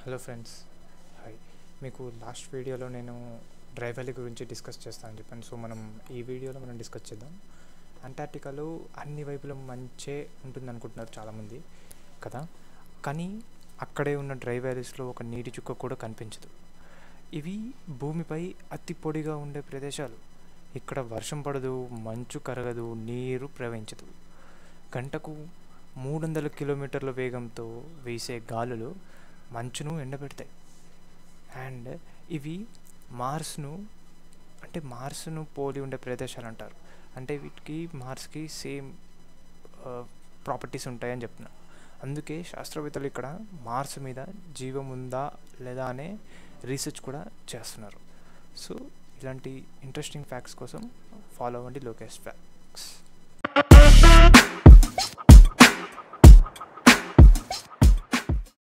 Hello friends, hi. మీకు last వీడియోలో నేను డ్రై వ్యాలీ గురించి డిస్కస్ చేస్తానని చెప్పాను. సో మనం ఈ వీడియోలో మనం డిస్కస్ చేద్దాం. అంటార్క్టికాలో అన్ని వైపుల మంచే ఉంటుంది అనుకుంటున్నారు చాలామంది కదా, కానీ అక్కడే ఉన్న డ్రై వ్యాలీస్లో ఒక నీటి చుక్క కూడా కనిపించదు. ఇవి భూమిపై అతి పొడిగా ఉండే ప్రదేశాలు. ఇక్కడ వర్షం పడదు, మంచు కరగదు, నీరు ప్రవహించదు. గంటకు 300 కిలోమీటర్ల వేగంతో వీసే గాలులు మంచును ఎండబెడతాయి. అండ్ ఇవి మార్స్ను పోలి ఉండే ప్రదేశాలు అంటారు. అంటే వీటికి మార్స్కి సేమ్ ప్రాపర్టీస్ ఉంటాయని చెప్తున్నారు. అందుకే శాస్త్రవేత్తలు ఇక్కడ మార్స్ మీద జీవం ఉందా లేదా అనే రీసెర్చ్ కూడా చేస్తున్నారు. సో ఇలాంటి ఇంట్రెస్టింగ్ ఫ్యాక్ట్స్ కోసం ఫాలో అవ్వండి లోకేష్ ఫ్యాక్ట్స్.